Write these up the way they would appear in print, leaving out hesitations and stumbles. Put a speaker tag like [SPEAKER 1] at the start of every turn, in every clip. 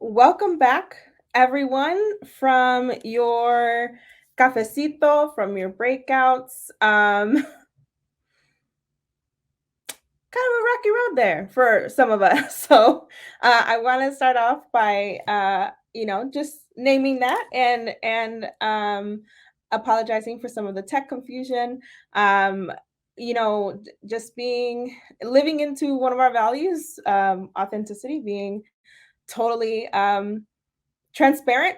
[SPEAKER 1] Welcome back, everyone, from your cafecito, from your breakouts. Kind of a rocky road there for some of us. So I want to start off by, just naming that and apologizing for some of the tech confusion. Just being living into one of our values, authenticity, being totally transparent.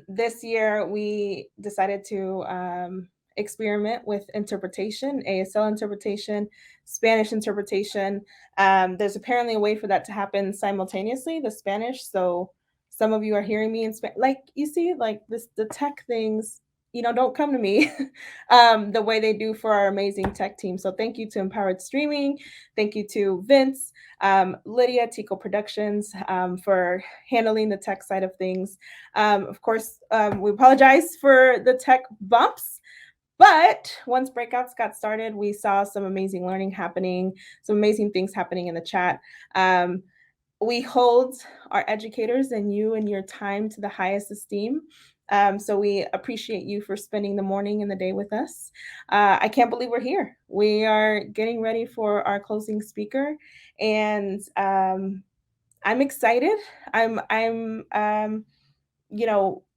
[SPEAKER 1] This year, we decided to experiment with interpretation, ASL interpretation, Spanish interpretation. There's apparently a way for that to happen simultaneously, the Spanish. So some of you are hearing me in Spanish. Like you see, like this, the tech things, don't come to me the way they do for our amazing tech team. So thank you to Empowered Streaming. Thank you to Vince, Lydia, Tico Productions, for handling the tech side of things. Of course, we apologize for the tech bumps. But once breakouts got started, we saw some amazing learning happening, some amazing things happening in the chat. We hold our educators and you and your time to the highest esteem. So we appreciate you for spending the morning and the day with us. I can't believe we're here. We are getting ready for our closing speaker, and I'm excited. I'm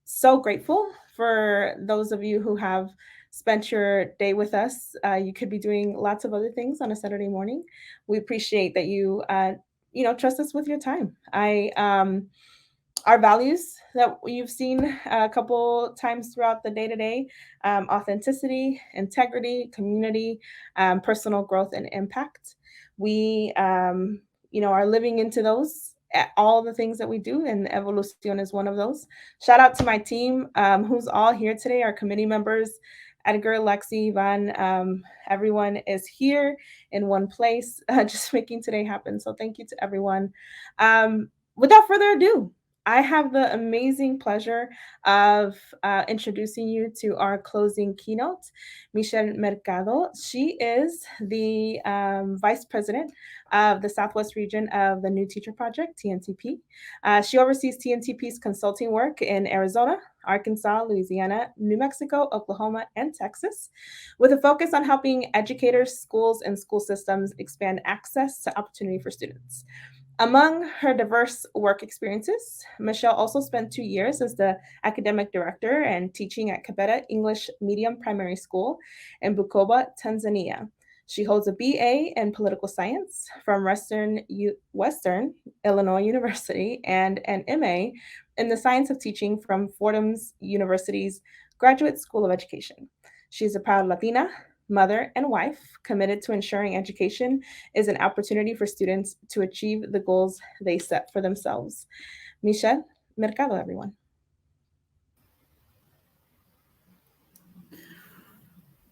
[SPEAKER 1] so grateful for those of you who have spent your day with us. You could be doing lots of other things on a Saturday morning. We appreciate that you trust us with your time. Our values that you've seen a couple times throughout the day to day: authenticity, integrity, community, personal growth, and impact. We are living into those all the things that we do, and Evolución is one of those. Shout out to my team, who's all here today, our committee members, Edgar, Lexi, Ivan. Everyone is here in one place, just making today happen. So thank you to everyone. Without further ado, I have the amazing pleasure of introducing you to our closing keynote, Michelle Mercado. She is the Vice President of the Southwest region of the New Teacher Project, TNTP. She oversees TNTP's consulting work in Arizona, Arkansas, Louisiana, New Mexico, Oklahoma, and Texas, with a focus on helping educators, schools, and school systems expand access to opportunity for students. Among her diverse work experiences, Michelle also spent 2 years as the academic director and teaching at Kabeta English Medium Primary School in Bukoba, Tanzania. She holds a BA in political science from Western Illinois University and an MA in the science of teaching from Fordham's University's Graduate School of Education. She's a proud Latina, mother, and wife committed to ensuring education is an opportunity for students to achieve the goals they set for themselves. Michelle Mercado, everyone.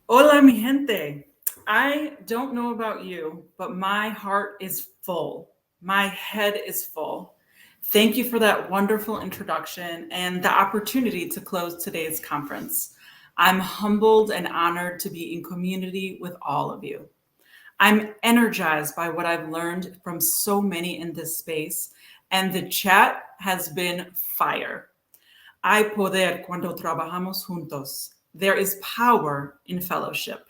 [SPEAKER 2] Hola, mi gente. I don't know about you, but my heart is full. My head is full. Thank you for that wonderful introduction and the opportunity to close today's conference. I'm humbled and honored to be in community with all of you. I'm energized by what I've learned from so many in this space, and the chat has been fire. Hay poder cuando trabajamos juntos. There is power in fellowship.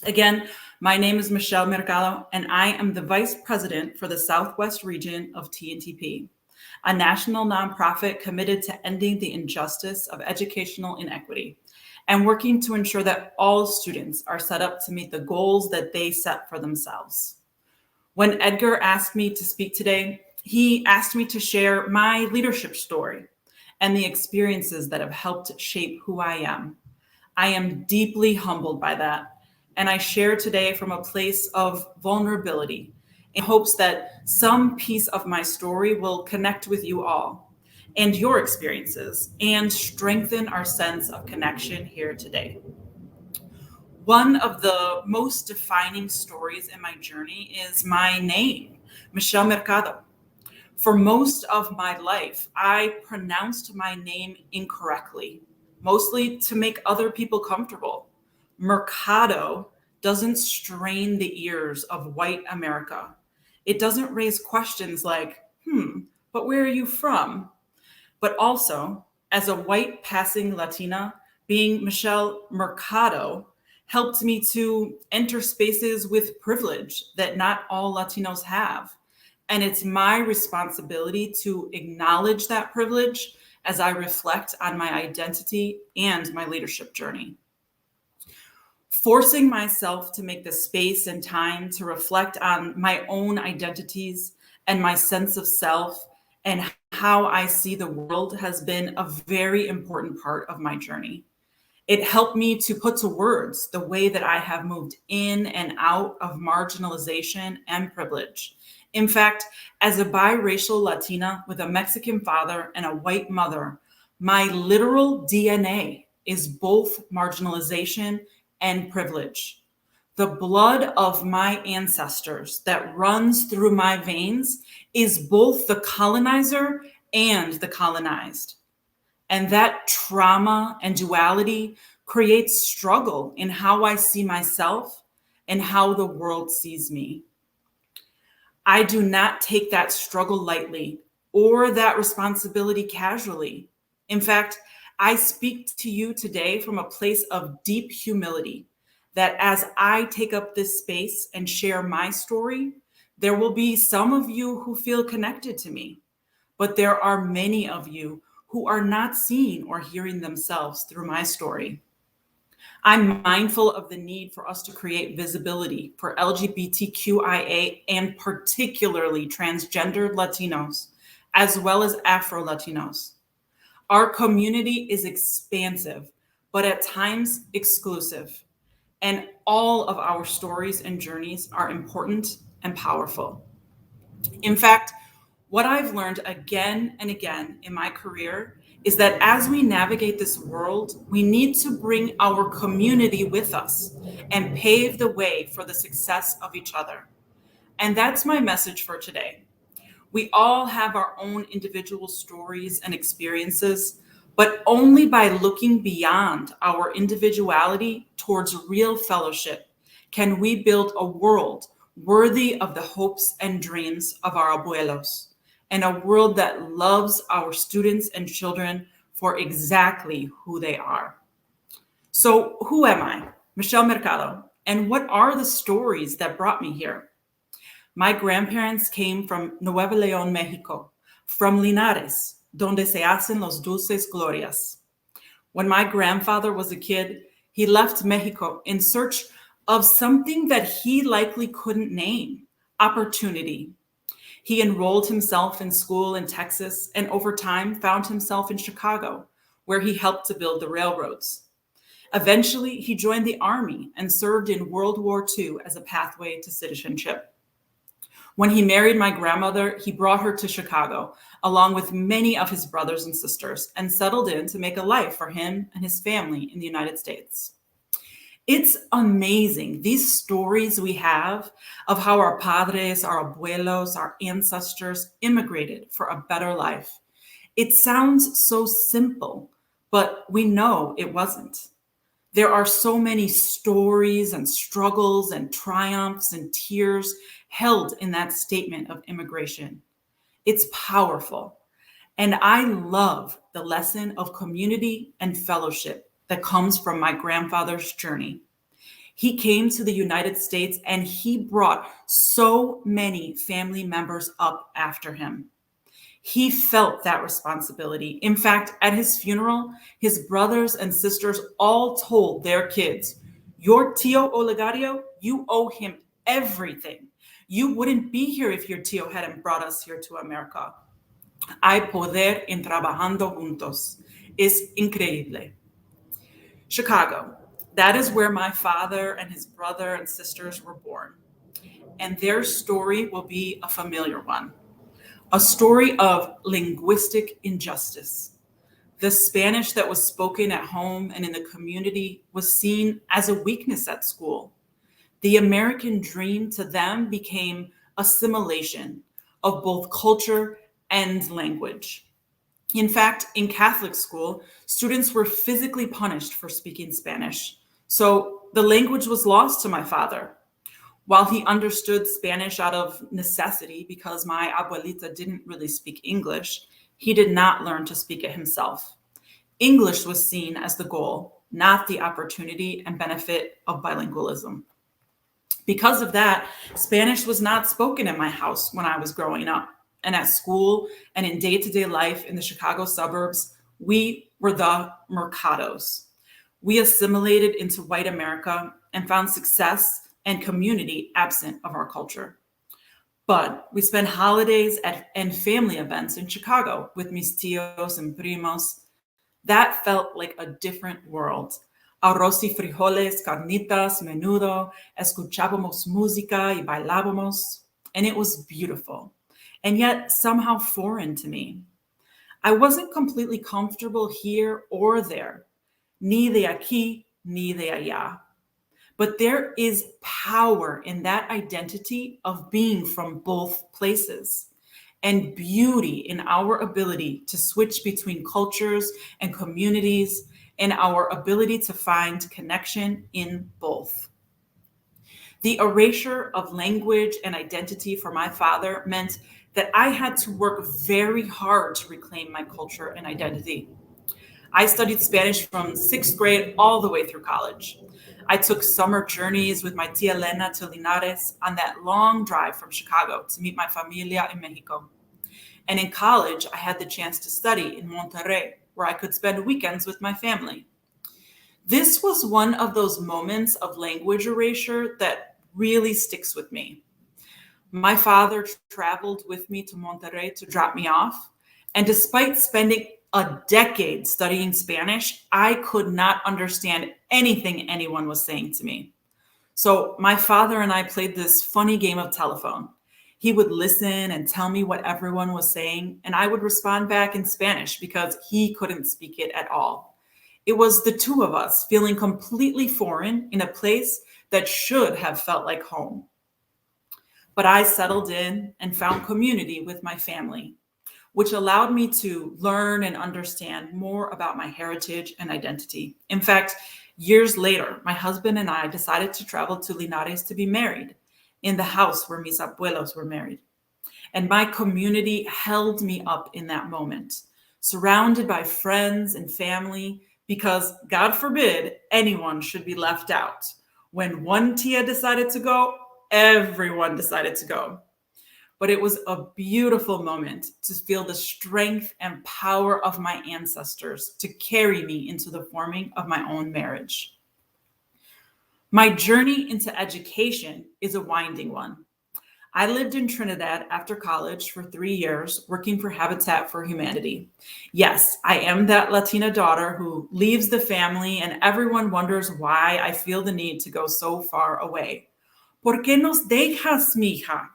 [SPEAKER 2] Again, my name is Michelle Mercado, and I am the Vice President for the Southwest region of TNTP, a national nonprofit committed to ending the injustice of educational inequity and working to ensure that all students are set up to meet the goals that they set for themselves. When Edgar asked me to speak today, he asked me to share my leadership story and the experiences that have helped shape who I am. I am deeply humbled by that, and I share today from a place of vulnerability in hopes that some piece of my story will connect with you all and your experiences and strengthen our sense of connection here today. One of the most defining stories in my journey is my name, Michelle Mercado. For most of my life, I pronounced my name incorrectly, mostly to make other people comfortable. Mercado doesn't strain the ears of white America. It doesn't raise questions like, but where are you from? But also, as a white passing Latina, being Michelle Mercado helped me to enter spaces with privilege that not all Latinos have. And it's my responsibility to acknowledge that privilege as I reflect on my identity and my leadership journey. Forcing myself to make the space and time to reflect on my own identities and my sense of self and how I see the world has been a very important part of my journey. It helped me to put to words the way that I have moved in and out of marginalization and privilege. In fact, as a biracial Latina with a Mexican father and a white mother, my literal DNA is both marginalization and privilege. The blood of my ancestors that runs through my veins is both the colonizer and the colonized. And that trauma and duality creates struggle in how I see myself and how the world sees me. I do not take that struggle lightly or that responsibility casually. In fact, I speak to you today from a place of deep humility that as I take up this space and share my story, there will be some of you who feel connected to me, but there are many of you who are not seeing or hearing themselves through my story. I'm mindful of the need for us to create visibility for LGBTQIA and particularly transgendered Latinos, as well as Afro-Latinos. Our community is expansive, but at times exclusive. And all of our stories and journeys are important and powerful. In fact, what I've learned again and again in my career is that as we navigate this world, we need to bring our community with us and pave the way for the success of each other. And that's my message for today. We all have our own individual stories and experiences, but only by looking beyond our individuality towards real fellowship can we build a world worthy of the hopes and dreams of our abuelos, and a world that loves our students and children for exactly who they are. So who am I? Michelle Mercado. And what are the stories that brought me here? My grandparents came from Nuevo León, Mexico, from Linares, donde se hacen los dulces glorias. When my grandfather was a kid, he left Mexico in search of something that he likely couldn't name: opportunity. He enrolled himself in school in Texas and over time found himself in Chicago, where he helped to build the railroads. Eventually, he joined the Army and served in World War II as a pathway to citizenship. When he married my grandmother, he brought her to Chicago, along with many of his brothers and sisters, and settled in to make a life for him and his family in the United States. It's amazing, these stories we have of how our padres, our abuelos, our ancestors immigrated for a better life. It sounds so simple, but we know it wasn't. There are so many stories and struggles and triumphs and tears held in that statement of immigration. It's powerful. And I love the lesson of community and fellowship that comes from my grandfather's journey. He came to the United States and he brought so many family members up after him. He felt that responsibility. In fact, at his funeral, his brothers and sisters all told their kids, "Your tío Olegario, you owe him everything. You wouldn't be here if your tío hadn't brought us here to America." Hay poder en trabajando juntos. Es increíble. Chicago. That is where my father and his brother and sisters were born. And their story will be a familiar one. A story of linguistic injustice. The Spanish that was spoken at home and in the community was seen as a weakness at school. The American dream to them became assimilation of both culture and language. In fact, in Catholic school, students were physically punished for speaking Spanish. So the language was lost to my father. While he understood Spanish out of necessity because my abuelita didn't really speak English, he did not learn to speak it himself. English was seen as the goal, not the opportunity and benefit of bilingualism. Because of that, Spanish was not spoken in my house when I was growing up. And at school and in day-to-day life in the Chicago suburbs, we were the Mercados. We assimilated into white America and found success and community absent of our culture. But we spent holidays and family events in Chicago with mis tios and primos. That felt like a different world. Arroz y frijoles, carnitas, menudo, escuchábamos música y bailábamos, and it was beautiful, and yet somehow foreign to me. I wasn't completely comfortable here or there, ni de aquí, ni de allá. But there is power in that identity of being from both places, and beauty in our ability to switch between cultures and communities, and our ability to find connection in both. The erasure of language and identity for my father meant that I had to work very hard to reclaim my culture and identity. I studied Spanish from 6th grade all the way through college. I took summer journeys with my tia Elena to Linares on that long drive from Chicago to meet my familia in Mexico. And in college, I had the chance to study in Monterrey, where I could spend weekends with my family. This was one of those moments of language erasure that really sticks with me. My father traveled with me to Monterrey to drop me off, and despite spending a decade studying Spanish, I could not understand anything anyone was saying to me. So my father and I played this funny game of telephone. He would listen and tell me what everyone was saying, and I would respond back in Spanish because he couldn't speak it at all. It was the two of us feeling completely foreign in a place that should have felt like home. But I settled in and found community with my family, which allowed me to learn and understand more about my heritage and identity. In fact, years later, my husband and I decided to travel to Linares to be married in the house where mis abuelos were married. And my community held me up in that moment, surrounded by friends and family, because God forbid anyone should be left out. When one tia decided to go, everyone decided to go. But it was a beautiful moment to feel the strength and power of my ancestors to carry me into the forming of my own marriage. My journey into education is a winding one. I lived in Trinidad after college for 3 years, working for Habitat for Humanity. Yes, I am that Latina daughter who leaves the family and everyone wonders why I feel the need to go so far away. ¿Por qué nos dejas, mija?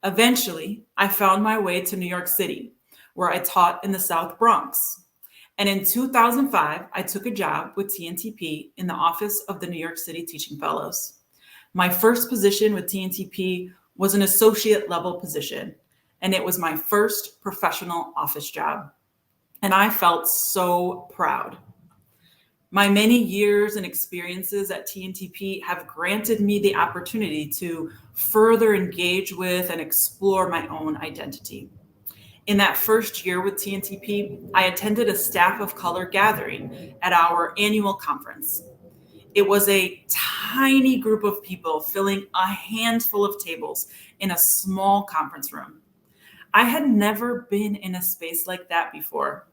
[SPEAKER 2] Eventually, I found my way to New York City, where I taught in the South Bronx. And in 2005, I took a job with TNTP in the office of the New York City Teaching Fellows. My first position with TNTP was an associate level position, and it was my first professional office job. And I felt so proud. My many years and experiences at TNTP have granted me the opportunity to further engage with and explore my own identity. In that first year with TNTP, I attended a staff of color gathering at our annual conference. It was a tiny group of people filling a handful of tables in a small conference room. I had never been in a space like that before.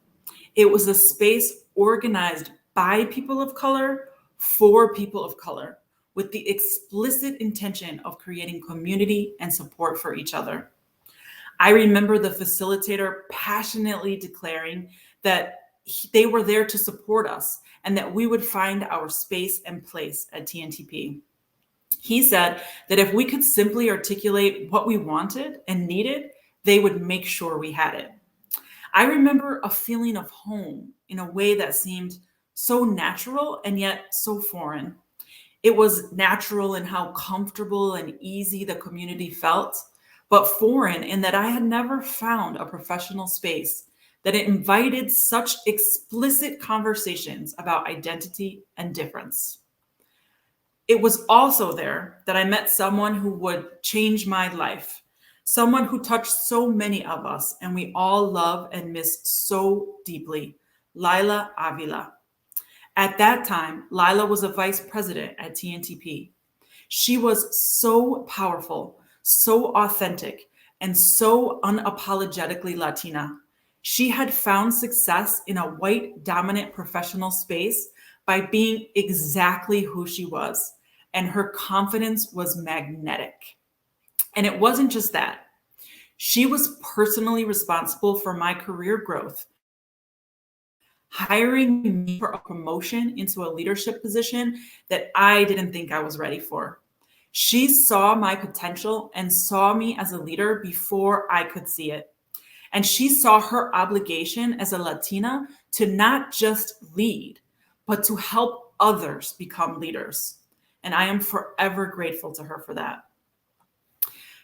[SPEAKER 2] It was a space organized by people of color, for people of color, with the explicit intention of creating community and support for each other. I remember the facilitator passionately declaring that they were there to support us and that we would find our space and place at TNTP. He said that if we could simply articulate what we wanted and needed, they would make sure we had it. I remember a feeling of home in a way that seemed so natural and yet so foreign. It was natural in how comfortable and easy the community felt, but foreign in that I had never found a professional space that invited such explicit conversations about identity and difference. It was also there that I met someone who would change my life, someone who touched so many of us and we all love and miss so deeply, Lila Avila. At that time, Lila was a vice president at TNTP. She was so powerful, so authentic, and so unapologetically Latina. She had found success in a white dominant professional space by being exactly who she was, and her confidence was magnetic. And it wasn't just that. She was personally responsible for my career growth, hiring me for a promotion into a leadership position that I didn't think I was ready for. She saw my potential and saw me as a leader before I could see it. And she saw her obligation as a Latina to not just lead, but to help others become leaders. And I am forever grateful to her for that.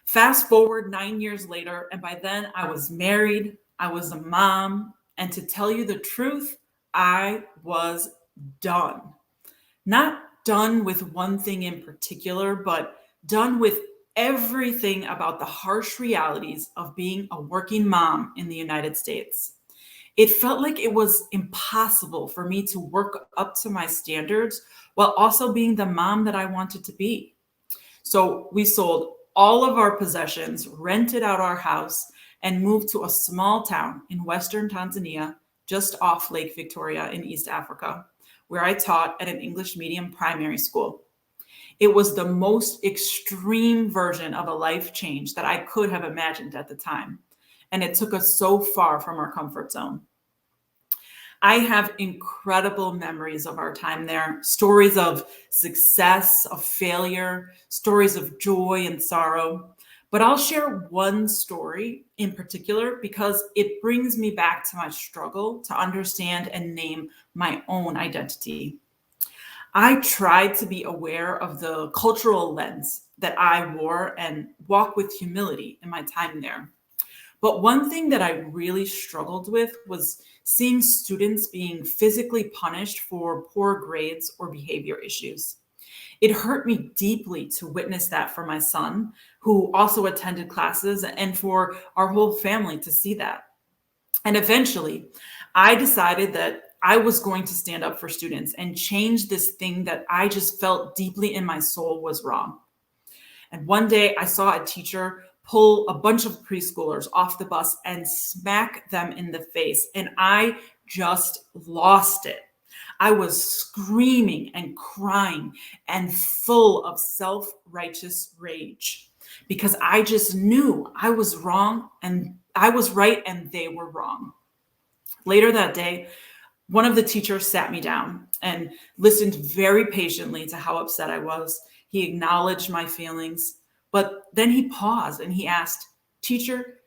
[SPEAKER 2] Fast forward 9 years later, and by then I was married, I was a mom, and to tell you the truth, I was done. Not done with one thing in particular, but done with everything about the harsh realities of being a working mom in the United States. It felt like it was impossible for me to work up to my standards while also being the mom that I wanted to be. So we sold all of our possessions, rented out our house, and moved to a small town in Western Tanzania, just off Lake Victoria in East Africa, where I taught at an English medium primary school. It was the most extreme version of a life change that I could have imagined at the time. And it took us so far from our comfort zone. I have incredible memories of our time there, stories of success, of failure, stories of joy and sorrow. But I'll share one story in particular because it brings me back to my struggle to understand and name my own identity. I tried to be aware of the cultural lens that I wore and walk with humility in my time there. But one thing that I really struggled with was seeing students being physically punished for poor grades or behavior issues. It hurt me deeply to witness that for my son, who also attended classes, and for our whole family to see that. And eventually, I decided that I was going to stand up for students and change this thing that I just felt deeply in my soul was wrong. And one day I saw a teacher pull a bunch of preschoolers off the bus and smack them in the face. And I just lost it. I was screaming and crying and full of self-righteous rage because I just knew I was wrong and I was right and they were wrong. Later that day, one of the teachers sat me down and listened very patiently to how upset I was. He acknowledged my feelings, but then he paused and he asked, "Teacher,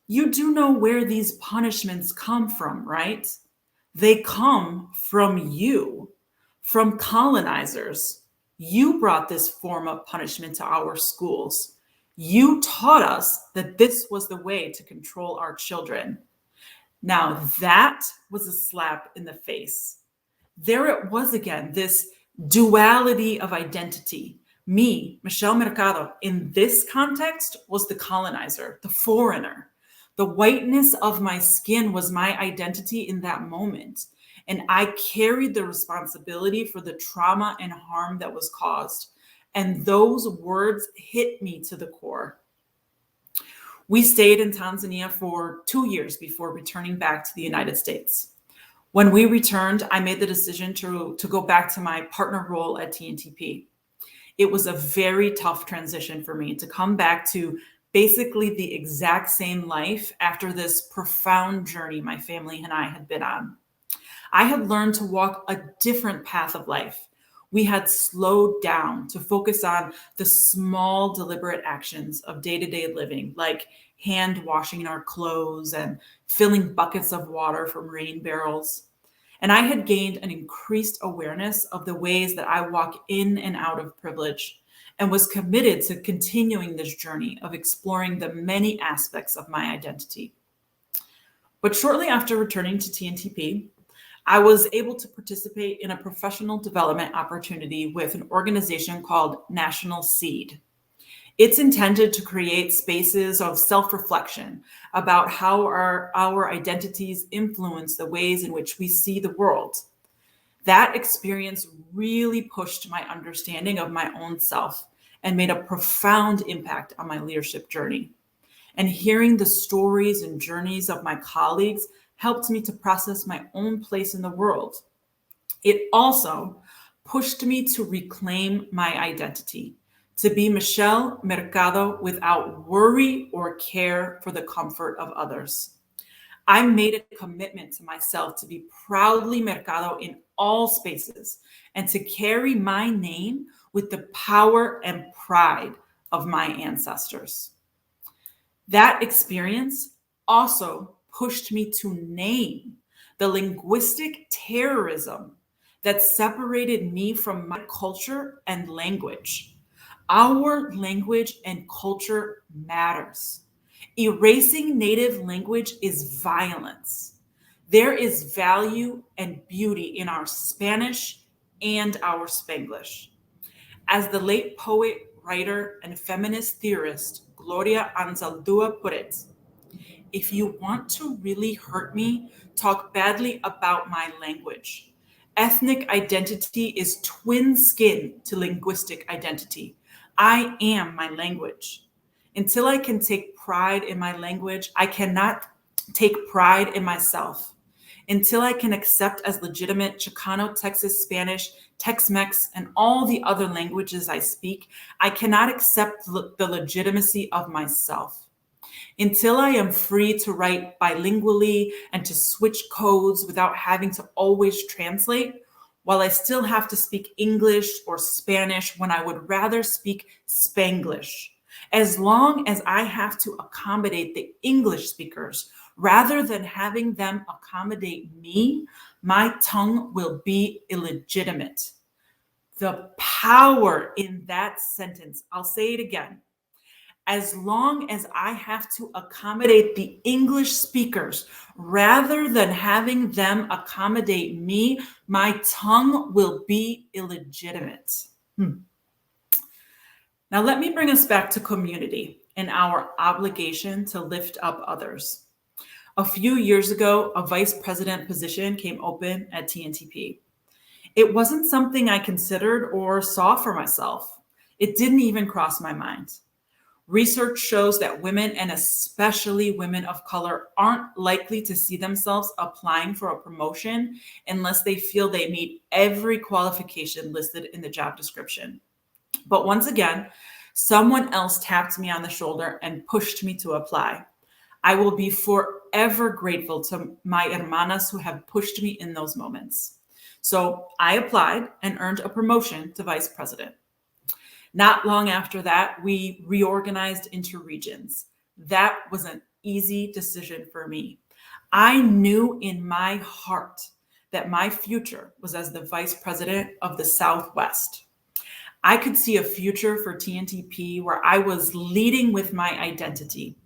[SPEAKER 2] you do know where these punishments come from, right? They come from you, from colonizers. You brought this form of punishment to our schools. You taught us that this was the way to control our children." Now that was a slap in the face. There it was again, this duality of identity. Me, Michelle Mercado, in this context was the colonizer, the foreigner. The whiteness of my skin was my identity in that moment. And I carried the responsibility for the trauma and harm that was caused. And those words hit me to the core. We stayed in Tanzania for 2 years before returning back to the United States. When we returned, I made the decision to go back to my partner role at TNTP. It was a very tough transition for me to come back to basically the exact same life after this profound journey my family and I had been on. I had learned to walk a different path of life. We had slowed down to focus on the small, deliberate actions of day-to-day living, like hand washing our clothes and filling buckets of water from rain barrels. And I had gained an increased awareness of the ways that I walk in and out of privilege, and was committed to continuing this journey of exploring the many aspects of my identity. But shortly after returning to TNTP, I was able to participate in a professional development opportunity with an organization called National Seed. It's intended to create spaces of self-reflection about how our identities influence the ways in which we see the world. That experience really pushed my understanding of my own self and made a profound impact on my leadership journey. And hearing the stories and journeys of my colleagues helped me to process my own place in the world. It also pushed me to reclaim my identity, to be Michelle Mercado without worry or care for the comfort of others. I made a commitment to myself to be proudly Mercado in all spaces and to carry my name with the power and pride of my ancestors. That experience also pushed me to name the linguistic terrorism that separated me from my culture and language. Our language and culture matters. Erasing native language is violence. There is value and beauty in our Spanish and our Spanglish. As the late poet, writer, and feminist theorist Gloria Anzaldúa put it, if you want to really hurt me, talk badly about my language. Ethnic identity is twin skin to linguistic identity. I am my language. Until I can take pride in my language, I cannot take pride in myself. Until I can accept as legitimate Chicano, Texas, Spanish, Tex-Mex, and all the other languages I speak, I cannot accept the legitimacy of myself. Until I am free to write bilingually and to switch codes without having to always translate, while I still have to speak English or Spanish when I would rather speak Spanglish. As long as I have to accommodate the English speakers rather than having them accommodate me, my tongue will be illegitimate. The power in that sentence, I'll say it again. As long as I have to accommodate the English speakers rather than having them accommodate me, my tongue will be illegitimate. Now, let me bring us back to community and our obligation to lift up others. A few years ago, a vice president position came open at TNTP. It wasn't something I considered or saw for myself. It didn't even cross my mind. Research shows that women, and especially women of color, aren't likely to see themselves applying for a promotion unless they feel they meet every qualification listed in the job description. But once again, someone else tapped me on the shoulder and pushed me to apply. I will be forever grateful to my hermanas who have pushed me in those moments. So I applied and earned a promotion to vice president. Not long after that, we reorganized into regions. That was an easy decision for me. I knew in my heart that my future was as the vice president of the Southwest. I could see a future for TNTP where I was leading with my identity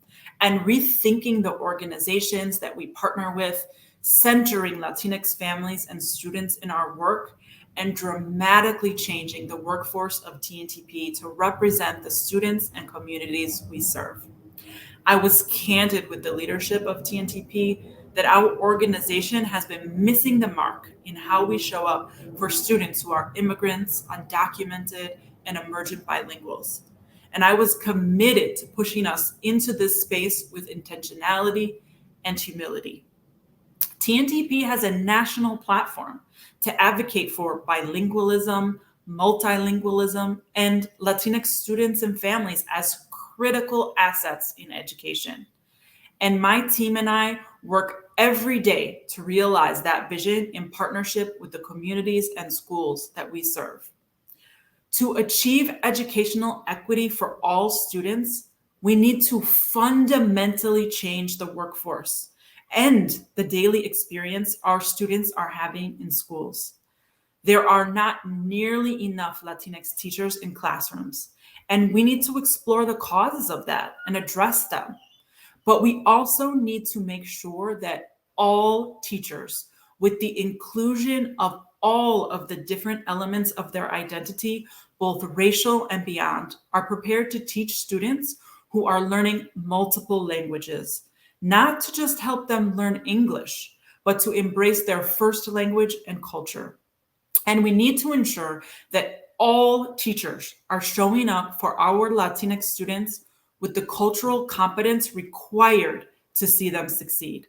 [SPEAKER 2] and rethinking the organizations that we partner with, centering Latinx families and students in our work, and dramatically changing the workforce of TNTP to represent the students and communities we serve. I was candid with the leadership of TNTP that our organization has been missing the mark in how we show up for students who are immigrants, undocumented, and emergent bilinguals. And I was committed to pushing us into this space with intentionality and humility. TNTP has a national platform to advocate for bilingualism, multilingualism, and Latinx students and families as critical assets in education. And my team and I work every day to realize that vision in partnership with the communities and schools that we serve. To achieve educational equity for all students, we need to fundamentally change the workforce and the daily experience our students are having in schools. There are not nearly enough Latinx teachers in classrooms, and we need to explore the causes of that and address them. But we also need to make sure that all teachers with the inclusion of all of the different elements of their identity, both racial and beyond, are prepared to teach students who are learning multiple languages, not to just help them learn English, but to embrace their first language and culture. And we need to ensure that all teachers are showing up for our Latinx students with the cultural competence required to see them succeed.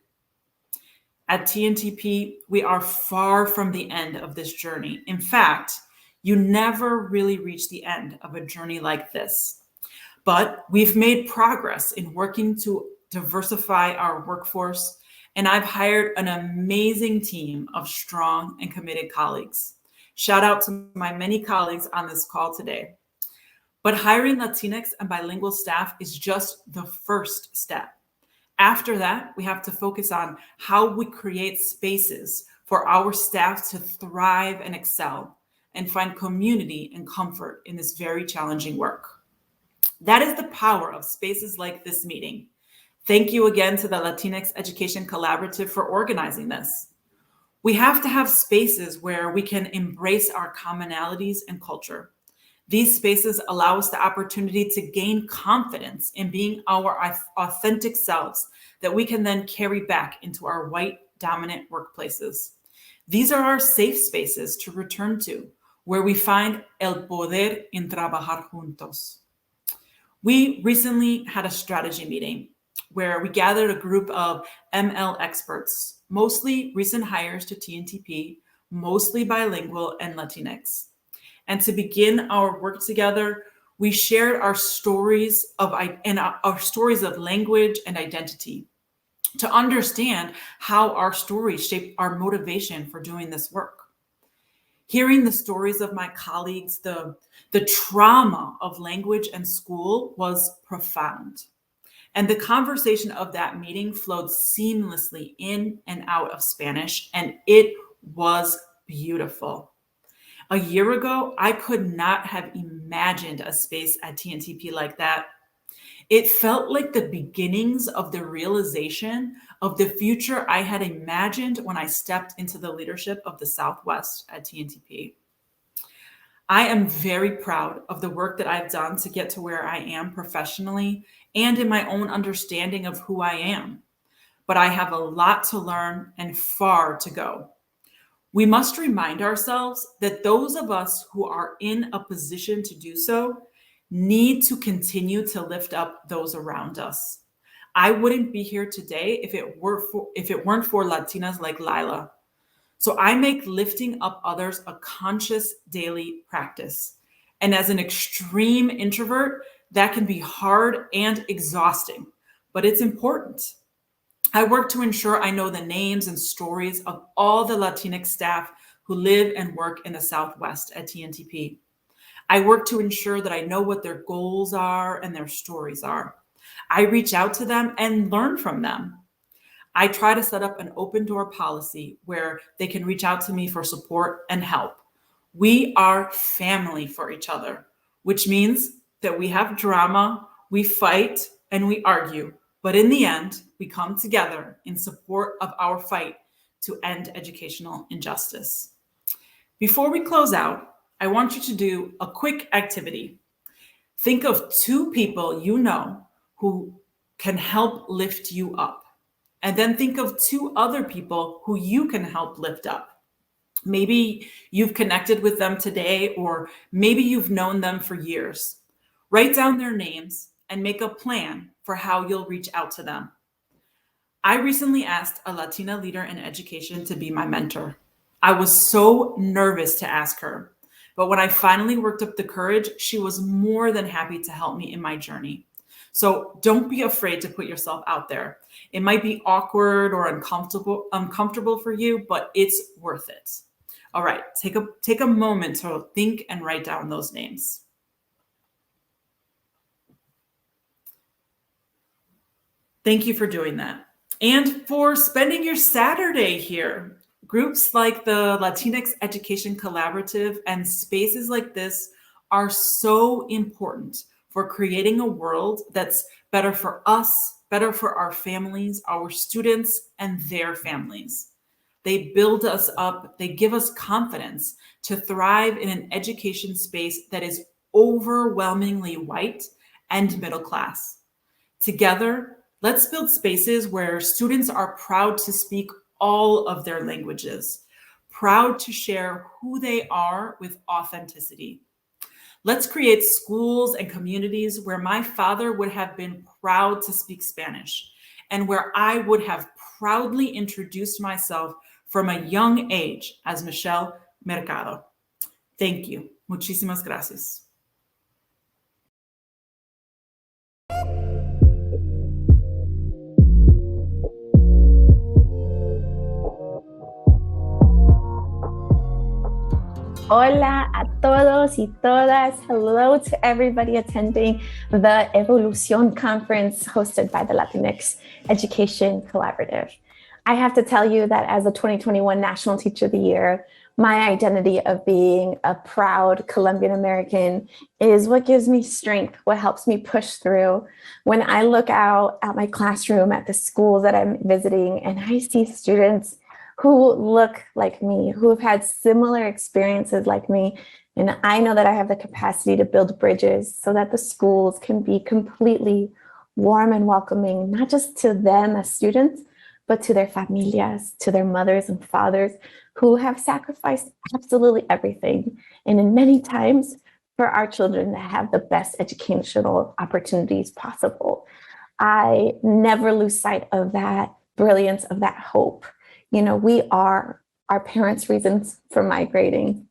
[SPEAKER 2] At TNTP, we are far from the end of this journey. In fact, you never really reach the end of a journey like this. But we've made progress in working to diversify our workforce, and I've hired an amazing team of strong and committed colleagues. Shout out to my many colleagues on this call today. But hiring Latinx and bilingual staff is just the first step. After that, we have to focus on how we create spaces for our staff to thrive and excel and find community and comfort in this very challenging work. That is the power of spaces like this meeting. Thank you again to the Latinx Education Collaborative for organizing this. We have to have spaces where we can embrace our commonalities and culture. These spaces allow us the opportunity to gain confidence in being our authentic selves that we can then carry back into our white dominant workplaces. These are our safe spaces to return to, where we find el poder en trabajar juntos. We recently had a strategy meeting where we gathered a group of ML experts, mostly recent hires to TNTP, mostly bilingual and Latinx. And to begin our work together, we shared our stories of language and identity to understand how our stories shape our motivation for doing this work. Hearing the stories of my colleagues, the trauma of language and school was profound. And the conversation of that meeting flowed seamlessly in and out of Spanish, and it was beautiful. A year ago, I could not have imagined a space at TNTP like that. It felt like the beginnings of the realization of the future I had imagined when I stepped into the leadership of the Southwest at TNTP. I am very proud of the work that I've done to get to where I am professionally and in my own understanding of who I am. But I have a lot to learn and far to go. We must remind ourselves that those of us who are in a position to do so need to continue to lift up those around us. I wouldn't be here today if it weren't for Latinas like Lila. So I make lifting up others a conscious daily practice. And as an extreme introvert, that can be hard and exhausting, but it's important. I work to ensure I know the names and stories of all the Latinx staff who live and work in the Southwest at TNTP. I work to ensure that I know what their goals are and their stories are. I reach out to them and learn from them. I try to set up an open door policy where they can reach out to me for support and help. We are family for each other, which means that we have drama, we fight, and we argue. But in the end, we come together in support of our fight to end educational injustice. Before we close out, I want you to do a quick activity. Think of 2 people you know who can help lift you up. And then think of 2 other people who you can help lift up. Maybe you've connected with them today, or maybe you've known them for years. Write down their names and make a plan for how you'll reach out to them. I recently asked a Latina leader in education to be my mentor. I was so nervous to ask her, but when I finally worked up the courage, she was more than happy to help me in my journey. So don't be afraid to put yourself out there. It might be awkward or uncomfortable for you, but it's worth it. All right, take a moment to think and write down those names. Thank you for doing that. And for spending your Saturday here. Groups like the Latinx Education Collaborative and spaces like this are so important for creating a world that's better for us, better for our families, our students, and their families. They build us up. They give us confidence to thrive in an education space that is overwhelmingly white and middle class. Together, let's build spaces where students are proud to speak all of their languages, proud to share who they are with authenticity. Let's create schools and communities where my father would have been proud to speak Spanish and where I would have proudly introduced myself from a young age as Michelle Mercado. Thank you. Muchísimas gracias.
[SPEAKER 3] Hola a todos y todas. Hello to everybody attending the Evolución conference hosted by the Latinx Education Collaborative. I have to tell you that as a 2021 National Teacher of the Year, my identity of being a proud Colombian American is what gives me strength, what helps me push through. When I look out at my classroom, at the schools that I'm visiting, and I see students who look like me, who have had similar experiences like me. And I know that I have the capacity to build bridges so that the schools can be completely warm and welcoming, not just to them as students, but to their familias, to their mothers and fathers who have sacrificed absolutely everything. And in many times for our children to have the best educational opportunities possible. I never lose sight of that brilliance, of that hope. You know, we are our parents' reasons for migrating.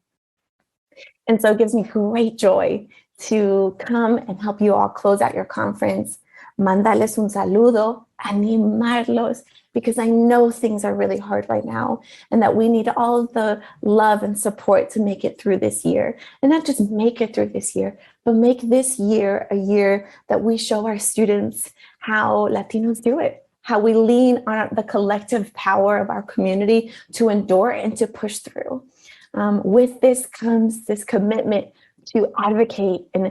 [SPEAKER 3] And so it gives me great joy to come and help you all close out your conference, mandarles un saludo, animarlos, because I know things are really hard right now and that we need all of the love and support to make it through this year. And not just make it through this year, but make this year a year that we show our students how Latinos do it, how we lean on the collective power of our community to endure and to push through. With this comes this commitment to advocate and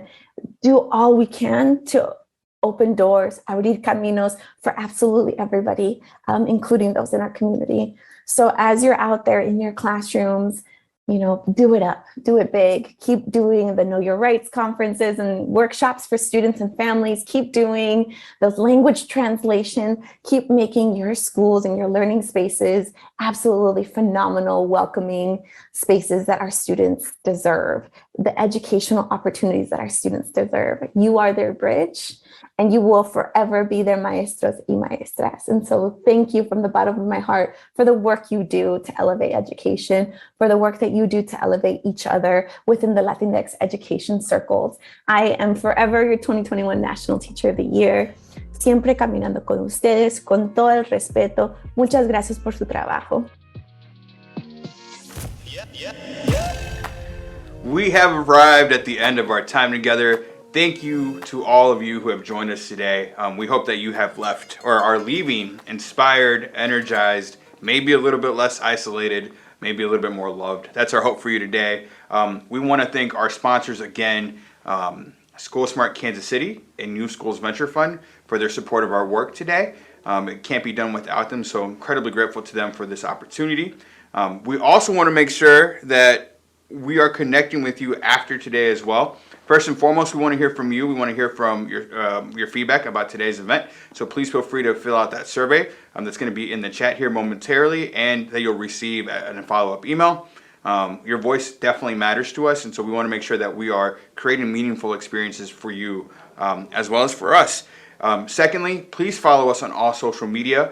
[SPEAKER 3] do all we can to open doors, abrir caminos for absolutely everybody, including those in our community. So as you're out there in your classrooms, you know, do it up, do it big, keep doing the Know Your Rights conferences and workshops for students and families, keep doing those language translation, keep making your schools and your learning spaces absolutely phenomenal, welcoming spaces that our students deserve, the educational opportunities that our students deserve. You are their bridge and you will forever be their maestros y maestras. And so thank you from the bottom of my heart for the work you do to elevate education, for the work that you do to elevate each other within the Latinx education circles. I am forever your 2021 National Teacher of the Year, siempre caminando con ustedes, con todo el respeto. Muchas gracias por su trabajo.
[SPEAKER 4] We have arrived at the end of our time together. Thank you to all of you who have joined us today. We hope that you have left or are leaving inspired, energized, maybe a little bit less isolated, maybe a little bit more loved. That's our hope for you today. We want to thank our sponsors again, School Smart Kansas City and New Schools Venture Fund for their support of our work today. It can't be done without them, so incredibly grateful to them for this opportunity. We also want to make sure that we are connecting with you after today as well. First and foremost, we want to hear from you. We want to hear from your feedback about today's event. So please feel free to fill out that survey that's going to be in the chat here momentarily and that you'll receive in a follow-up email. Your voice definitely matters to us, and so we want to make sure that we are creating meaningful experiences for you as well as for us. Secondly, please follow us on all social media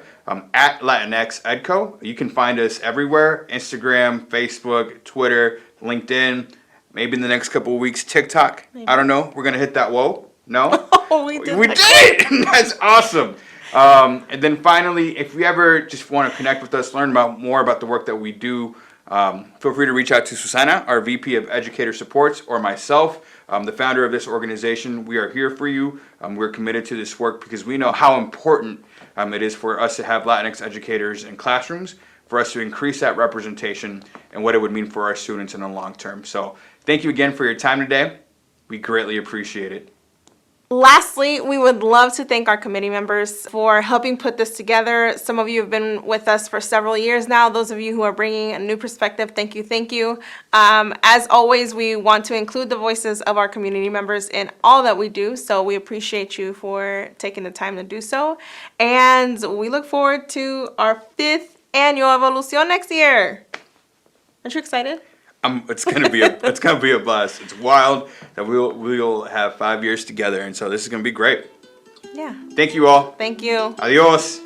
[SPEAKER 4] at Latinx Edco. You can find us everywhere: Instagram, Facebook, Twitter, LinkedIn. Maybe in the next couple of weeks, TikTok. Maybe. I don't know. We're going to hit that. Whoa. No?
[SPEAKER 2] Oh, we did
[SPEAKER 4] it! That's awesome. And then finally, if you ever just want to connect with us, learn more about the work that we do, feel free to reach out to Susana, our VP of Educator Supports, or myself, the founder of this organization. We are here for you. We're committed to this work because we know how important it is for us to have Latinx educators in classrooms, for us to increase that representation and what it would mean for our students in the long term. So thank you again for your time today. We greatly appreciate it.
[SPEAKER 1] Lastly, we would love to thank our committee members for helping put this together. Some of you have been with us for several years now. Those of you who are bringing a new perspective, thank you, thank you. As always, we want to include the voices of our community members in all that we do, so we appreciate you for taking the time to do so. And we look forward to our 5th annual Evolución next year. Aren't you excited?
[SPEAKER 4] It's gonna be a blast. It's wild that we'll have 5 years together, and so this is gonna be great.
[SPEAKER 1] Yeah.
[SPEAKER 4] Thank you all.
[SPEAKER 1] Thank you.
[SPEAKER 4] Adios.